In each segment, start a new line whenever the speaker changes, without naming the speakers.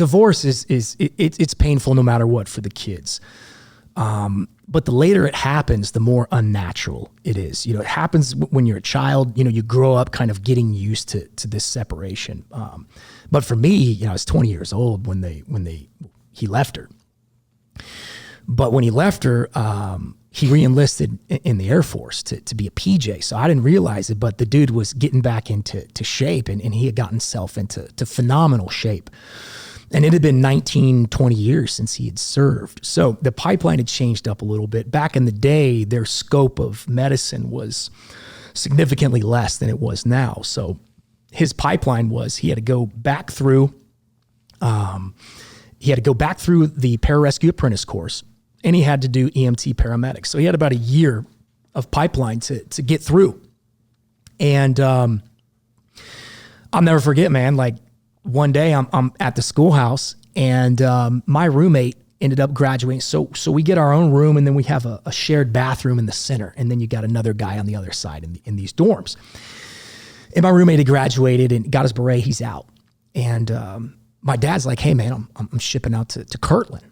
divorce it's painful no matter what for the kids. But the later it happens, the more unnatural it is. You know, it happens when you're a child. You know, you grow up kind of getting used to this separation. But for me, you know, I was 20 years old when he left her. But when he left her, he re-enlisted in the Air Force to be a PJ. So I didn't realize it, but the dude was getting back into shape, and he had gotten himself into phenomenal shape. And it had been 19, 20 years since he had served. So the pipeline had changed up a little bit. Back in the day, their scope of medicine was significantly less than it was now. So his pipeline was he had to go back through the pararescue apprentice course, and he had to do EMT paramedics. So he had about a year of pipeline to get through. And I'll never forget, man, like one day I'm at the schoolhouse, and my roommate ended up graduating. So we get our own room, and then we have a shared bathroom in the center. And then you got another guy on the other side in these dorms. And my roommate had graduated and got his beret. He's out. And my dad's like, hey man, I'm shipping out to Kirtland.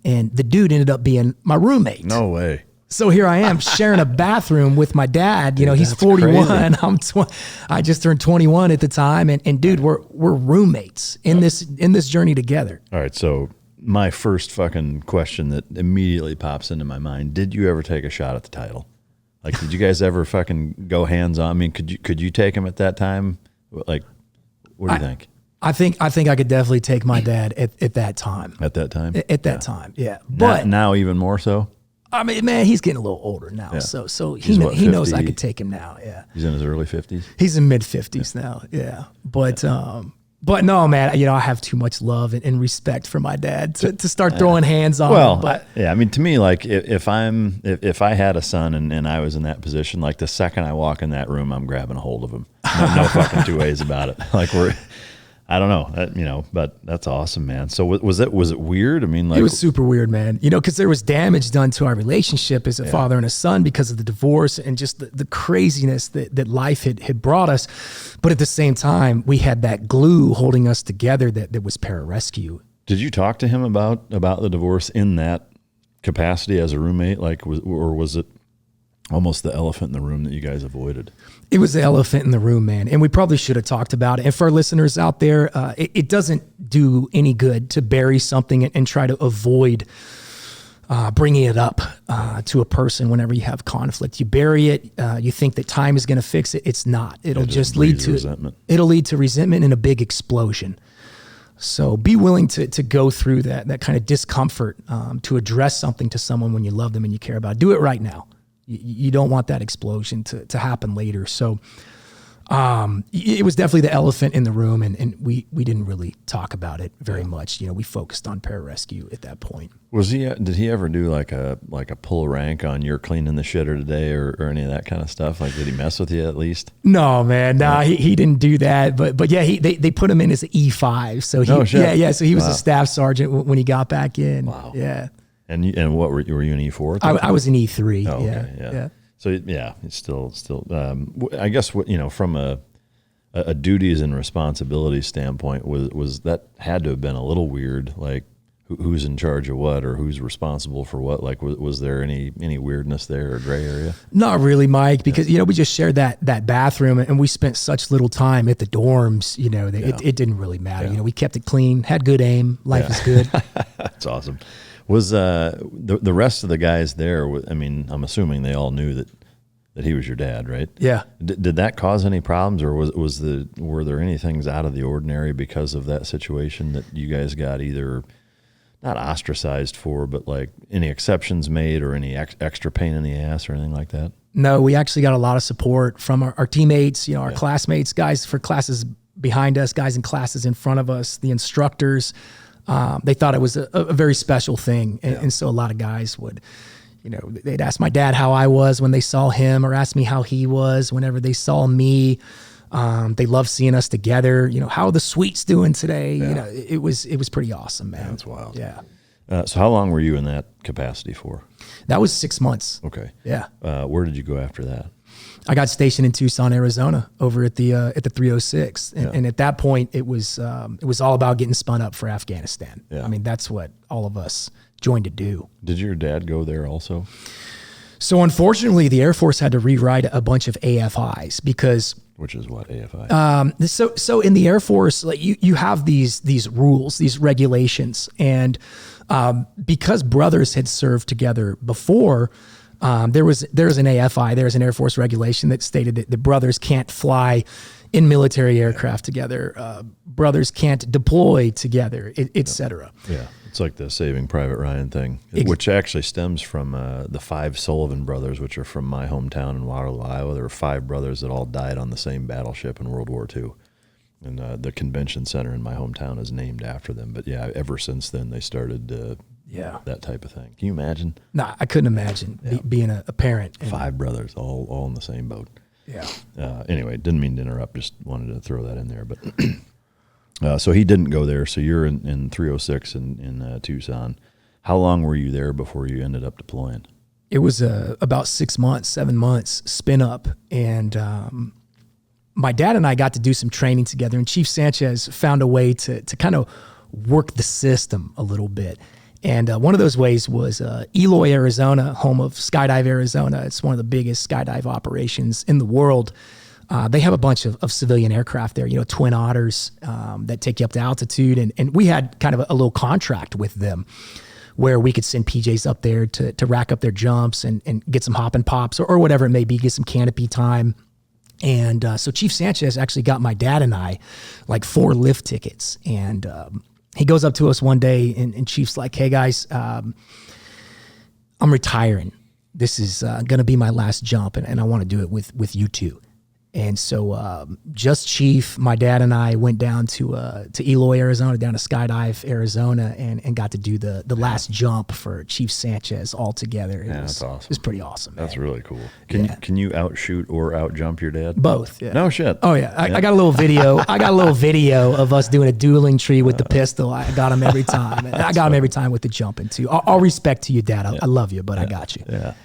And the dude ended up being my roommate.
No way.
So here I am sharing a bathroom with my dad. You know, he's 41. I just turned 21 at the time. And dude, we're roommates in this journey together.
All right. So my first fucking question that immediately pops into my mind, did you ever take a shot at the title? Like, did you guys ever fucking go hands on? I mean, could you take him at that time? Like, what do you think?
I think I could definitely take my dad at that time.
At that time?
At that time, yeah. But
now even more so?
I mean, man, he's getting a little older now. Yeah. So he knows I could take him now, yeah.
He's in his early 50s?
He's in mid-50s now, yeah. But no, man, you know, I have too much love and respect for my dad to start throwing hands on him. But
I mean, to me, like if I had a son and I was in that position, like the second I walk in that room, I'm grabbing a hold of him. No fucking two ways about it. Like I don't know, you know, but that's awesome, man. So was it weird? I mean, like,
it was super weird, man. You know, because there was damage done to our relationship as a father and a son because of the divorce and just the craziness that life had brought us. But at the same time, we had that glue holding us together that was pararescue.
Did you talk to him about the divorce in that capacity as a roommate? Like, or was it almost the elephant in the room that you guys avoided?
It was the elephant in the room, man. And we probably should have talked about it. And for our listeners out there, it doesn't do any good to bury something and try to avoid bringing it up to a person whenever you have conflict. You bury it. You think that time is going to fix it. It's not. It'll just lead to resentment. It'll lead to resentment and a big explosion. So be willing to go through that kind of discomfort to address something to someone when you love them and you care about. Do it right now. You don't want that explosion to happen later. So it was definitely the elephant in the room, and we didn't really talk about it very much. You know, we focused on pararescue at that point.
Did he ever do like a pull rank on you're cleaning the shitter today or any of that kind of stuff? Like, did he mess with you at least?
No, man. No, he didn't do that. But yeah, they put him in as an E5. So so he was a staff sergeant when he got back in. Wow. Yeah.
And what were you an E4?
I was an E3.
Oh, okay, yeah. So yeah, it's still. I guess what, you know, from a duties and responsibilities standpoint, was that had to have been a little weird. Like, who's in charge of what or who's responsible for what? Like, was there any weirdness there or gray area? Not
really, Mike, because you know, we just shared that bathroom and we spent such little time at the dorms. You know, it didn't really matter. You know, we kept it clean, had good aim, life is good.
That's awesome. Was the rest of the guys there? I mean, I'm assuming they all knew that he was your dad, right?
Yeah.
Did that cause any problems, or were there any things out of the ordinary because of that situation that you guys got either not ostracized for, but like any exceptions made or any extra pain in the ass or anything like that?
No, we actually got a lot of support from our teammates, you know, our classmates, guys for classes behind us, guys in classes in front of us, the instructors. They thought it was a very special thing. And so a lot of guys would, you know, they'd ask my dad how I was when they saw him, or ask me how he was whenever they saw me. They love seeing us together. You know, how are the Sweets doing today? You know, it was pretty awesome, man.
That's wild.
Yeah.
So how long were you in that capacity for?
That was 6 months.
Okay.
Yeah.
Where did you go after that?
I got stationed in Tucson, Arizona, over at the 306, and at that point, it was all about getting spun up for Afghanistan.
Yeah.
I mean, that's what all of us joined to do.
Did your dad go there also?
So unfortunately, the Air Force had to rewrite a bunch of AFIs because.
Which is what AFI?
So in the Air Force, like you have these rules, these regulations, and because brothers had served together before, there was an AFI, there's an Air Force regulation that stated that the brothers can't fly in military aircraft together, brothers can't deploy together, et cetera.
Yeah. It's like the Saving Private Ryan thing, which actually stems from the 5 Sullivan brothers, which are from my hometown in Waterloo, Iowa. There were 5 brothers that all died on the same battleship in World War II. And the convention center in my hometown is named after them. But yeah, ever since then, they started that type of thing. Can you imagine?
No, I couldn't imagine being a parent.
5 brothers, all in the same boat.
Yeah.
Anyway, didn't mean to interrupt, just wanted to throw that in there. But so he didn't go there. So you're in 306 in Tucson. How long were you there before you ended up deploying?
It was about 6 months, 7 months spin up. And my dad and I got to do some training together. And Chief Sanchez found a way to kind of work the system a little bit. And one of those ways was Eloy, Arizona, home of Skydive Arizona. It's one of the biggest skydive operations in the world. They have a bunch of civilian aircraft there, Twin Otters that take you up to altitude. And we had kind of a little contract with them where we could send PJs up there to rack up their jumps and get some hop and pops or whatever it may be, get some canopy time. And so Chief Sanchez actually got my dad and I like 4 lift tickets. And he goes up to us one day and Chief's like, "Hey guys, I'm retiring. This is going to be my last jump and I want to do it with you two." And so just Chief, my dad and I went down to Eloy, Arizona, down to Skydive, Arizona, and got to do the last jump for Chief Sanchez all together.
That's awesome.
It was pretty awesome.
That's really cool. Can you outshoot or outjump your dad?
Both. Yeah.
No shit.
Oh yeah. I got a little video. I got a little video of us doing a dueling tree with the pistol. I got him every time. And I got him every time with the jumping too. All respect to you, Dad. I love you, but I got you.
Yeah.